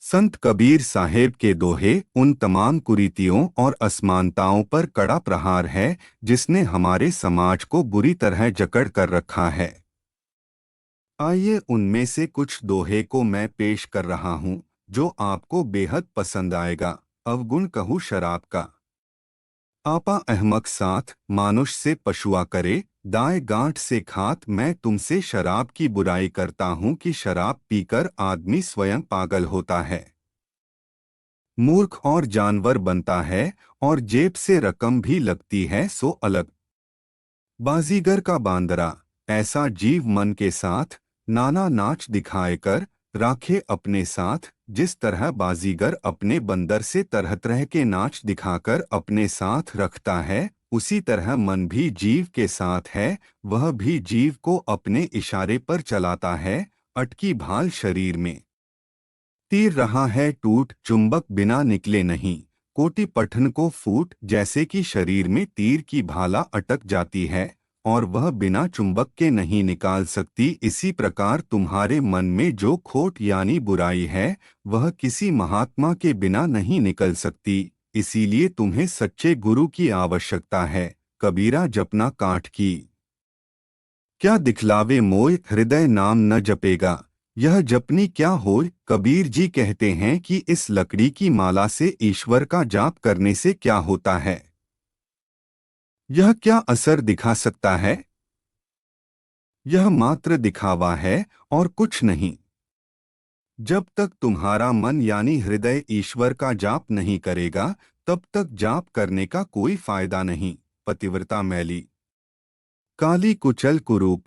संत कबीर साहेब के दोहे उन तमाम कुरीतियों और असमानताओं पर कड़ा प्रहार है जिसने हमारे समाज को बुरी तरह जकड़ कर रखा है। आइए उनमें से कुछ दोहे को मैं पेश कर रहा हूँ जो आपको बेहद पसंद आएगा। अवगुण कहूँ शराब का, आपा अहमक साथ मानुष से पशुआ करे, दाए गांठ से खात मैं तुमसे शराब की बुराई करता हूँ कि शराब पीकर आदमी स्वयं पागल होता है, मूर्ख और जानवर बनता है और जेब से रकम भी लगती है सो अलग। बाजीगर का बांदरा, ऐसा जीव मन के साथ नाना नाच दिखाए कर राखे अपने साथ, जिस तरह बाजीगर अपने बंदर से तरह तरह के नाच दिखाकर अपने साथ रखता है, उसी तरह मन भी जीव के साथ है। वह भी जीव को अपने इशारे पर चलाता है। अटकी भाल शरीर में तीर रहा है टूट, चुंबक बिना निकले नहीं, कोटि पठन को फूट। जैसे कि शरीर में तीर की भाला अटक जाती है और वह बिना चुंबक के नहीं निकाल सकती, इसी प्रकार तुम्हारे मन में जो खोट यानी बुराई है वह किसी महात्मा के बिना नहीं निकल सकती। इसीलिए तुम्हें सच्चे गुरु की आवश्यकता है। कबीरा जपना काठ की, क्या दिखलावे मोय, हृदय नाम न जपेगा यह जपनी क्या होय। कबीर जी कहते हैं कि इस लकड़ी की माला से ईश्वर का जाप करने से क्या होता है, यह क्या असर दिखा सकता है। यह मात्र दिखावा है और कुछ नहीं। जब तक तुम्हारा मन यानी हृदय ईश्वर का जाप नहीं करेगा तब तक जाप करने का कोई फायदा नहीं। पतिव्रता मैली, काली कुचल कुरूप,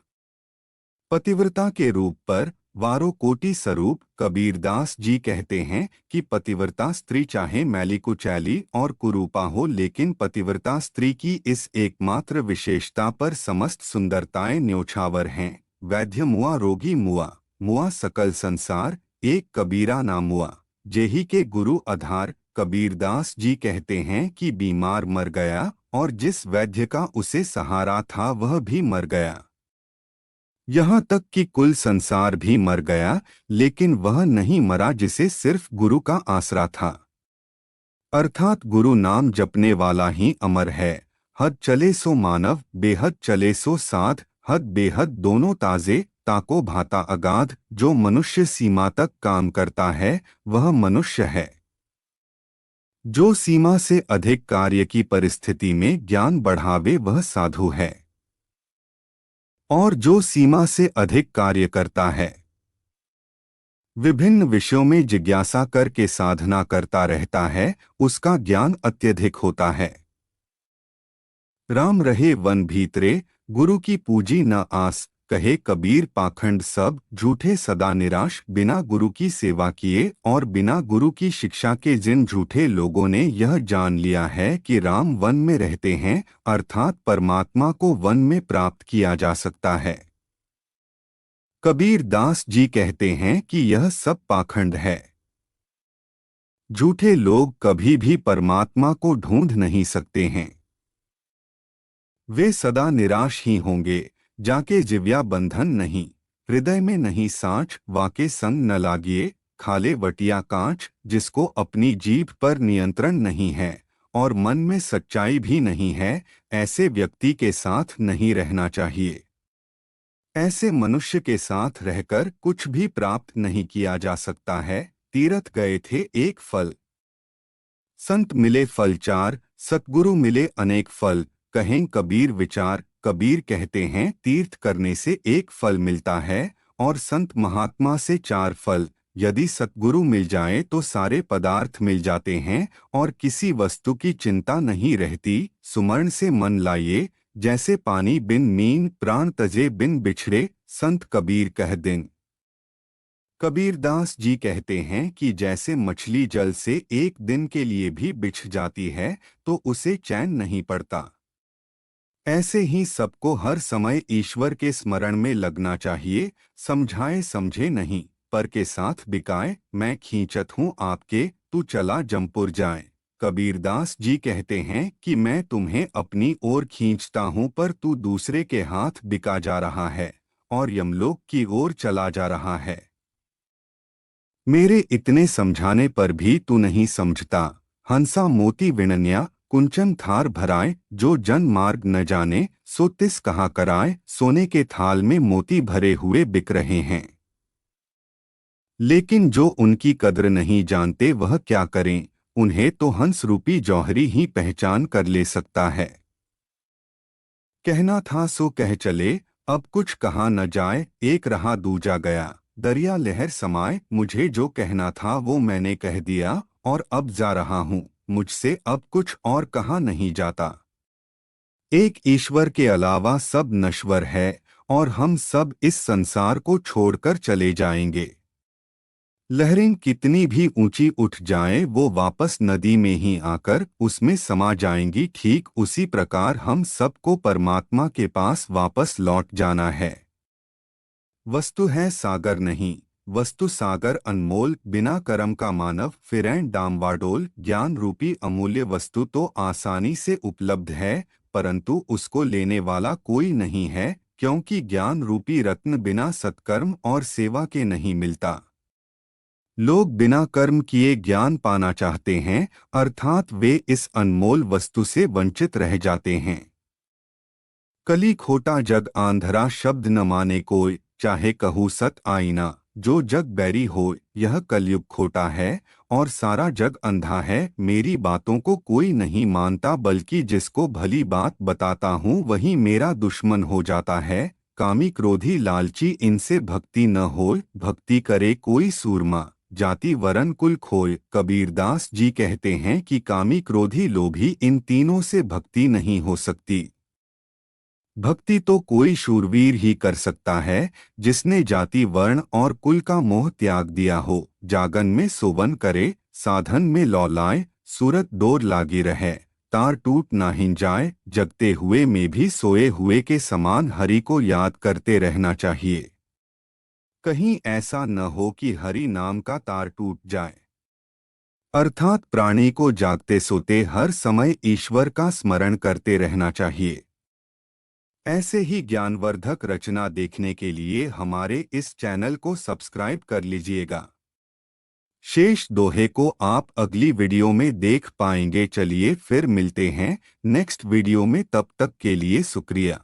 पतिव्रता के रूप पर वारो कोटि स्वरूप। कबीरदास जी कहते हैं कि पतिव्रता स्त्री चाहे मैली कुचैली और कुरूपा हो, लेकिन पतिव्रता स्त्री की इस एकमात्र विशेषता पर समस्त सुंदरताएं न्योछावर हैं। वैद्य मुआ, रोगी मुआ, मुआ सकल संसार, एक कबीरा ना मुआ, जेही के गुरु आधार। कबीरदास जी कहते हैं कि बीमार मर गया और जिस वैद्य का उसे सहारा था वह भी मर गया। यहाँ तक कि कुल संसार भी मर गया, लेकिन वह नहीं मरा जिसे सिर्फ गुरु का आसरा था। अर्थात गुरु नाम जपने वाला ही अमर है। हद चले सो मानव, बेहद चले सो साध, हद बेहद दोनों ताजे, ताको भाता अगाध। जो मनुष्य सीमा तक काम करता है वह मनुष्य है। जो सीमा से अधिक कार्य की परिस्थिति में ज्ञान बढ़ावे वह साधु है, और जो सीमा से अधिक कार्य करता है, विभिन्न विषयों में जिज्ञासा करके साधना करता रहता है, उसका ज्ञान अत्यधिक होता है। राम रहे वन भीतरे, गुरु की पूजी न आस। कहे कबीर पाखंड सब झूठे सदा निराश। बिना गुरु की सेवा किए और बिना गुरु की शिक्षा के जिन झूठे लोगों ने यह जान लिया है कि राम वन में रहते हैं, अर्थात परमात्मा को वन में प्राप्त किया जा सकता है, कबीर दास जी कहते हैं कि यह सब पाखंड है। झूठे लोग कभी भी परमात्मा को ढूंढ नहीं सकते हैं। वे सदा निराश ही होंगे। जाके जिव्या बंधन नहीं, हृदय में नहीं साँच, वाके संग न लागिए, खाले वटिया कांच। जिसको अपनी जीभ पर नियंत्रण नहीं है और मन में सच्चाई भी नहीं है, ऐसे व्यक्ति के साथ नहीं रहना चाहिए। ऐसे मनुष्य के साथ रहकर कुछ भी प्राप्त नहीं किया जा सकता है। तीर्थ गए थे एक फल, संत मिले फल चार, सतगुरु मिले अनेक फल। कहें कबीर विचार। कबीर कहते हैं तीर्थ करने से एक फल मिलता है और संत महात्मा से चार फल। यदि सतगुरु मिल जाए तो सारे पदार्थ मिल जाते हैं और किसी वस्तु की चिंता नहीं रहती। सुमरण से मन लाइए, जैसे पानी बिन मीन, प्राण तजे बिन बिछड़े। संत कबीर कह दिन। कबीरदास जी कहते हैं कि जैसे मछली जल से एक दिन के लिए भी बिछ जाती है तो उसे चैन नहीं पड़ता, ऐसे ही सबको हर समय ईश्वर के स्मरण में लगना चाहिए। समझाए समझे नहीं, पर के साथ बिकाए। मैं खींचत हूँ आपके, तू चला जमपुर जाए। कबीरदास जी कहते हैं कि मैं तुम्हें अपनी ओर खींचता हूँ पर तू दूसरे के हाथ बिका जा रहा है और यमलोक की ओर चला जा रहा है। मेरे इतने समझाने पर भी तू नहीं समझता। हंसा मोती विनन्या कुंचन थार भराए, जो जन मार्ग न जाने सो तिस कहा कराए। सोने के थाल में मोती भरे हुए बिक रहे हैं, लेकिन जो उनकी कद्र नहीं जानते वह क्या करें। उन्हें तो हंस रूपी जौहरी ही पहचान कर ले सकता है। कहना था सो कह चले, अब कुछ कहा न जाए। एक रहा दूजा गया, दरिया लहर समाए। मुझे जो कहना था वो मैंने कह दिया, और अब जा रहा हूँ। मुझसे अब कुछ और कहा नहीं जाता। एक ईश्वर के अलावा सब नश्वर है, और हम सब इस संसार को छोड़कर चले जाएंगे। लहरें कितनी भी ऊंची उठ जाएं, वो वापस नदी में ही आकर उसमें समा जाएंगी। ठीक उसी प्रकार हम सबको परमात्मा के पास वापस लौट जाना है। वस्तु है सागर नहीं, वस्तु सागर अनमोल। बिना कर्म का मानव फिरें डामवाडोल। ज्ञान रूपी अमूल्य वस्तु तो आसानी से उपलब्ध है, परंतु उसको लेने वाला कोई नहीं है, क्योंकि ज्ञान रूपी रत्न बिना सत्कर्म और सेवा के नहीं मिलता। लोग बिना कर्म किए ज्ञान पाना चाहते हैं, अर्थात वे इस अनमोल वस्तु से वंचित रह जाते हैं। कली खोटा जग आंधरा, शब्द न माने कोई। चाहे कहूँ सत आईना, जो जग बैरी हो। यह कलयुग खोटा है और सारा जग अंधा है। मेरी बातों को कोई नहीं मानता, बल्कि जिसको भली बात बताता हूँ वही मेरा दुश्मन हो जाता है। कामी क्रोधी लालची, इनसे भक्ति न होय। भक्ति करे कोई सूरमा, जाति वरन कुल खोय। कबीरदास जी कहते हैं कि कामी क्रोधी लोभी, इन तीनों से भक्ति नहीं हो सकती। भक्ति तो कोई शूरवीर ही कर सकता है, जिसने जाति वर्ण और कुल का मोह त्याग दिया हो। जागन में सोवन करे, साधन में लौलाए। सूरत डोर लागी रहे, तार टूट ना हिन जाए। जगते हुए में भी सोए हुए के समान हरि को याद करते रहना चाहिए। कहीं ऐसा न हो कि हरि नाम का तार टूट जाए। अर्थात प्राणी को जागते सोते हर समय ईश्वर का स्मरण करते रहना चाहिए। ऐसे ही ज्ञानवर्धक रचना देखने के लिए हमारे इस चैनल को सब्सक्राइब कर लीजिएगा। शेष दोहे को आप अगली वीडियो में देख पाएंगे। चलिए फिर मिलते हैं नेक्स्ट वीडियो में, तब तक के लिए शुक्रिया।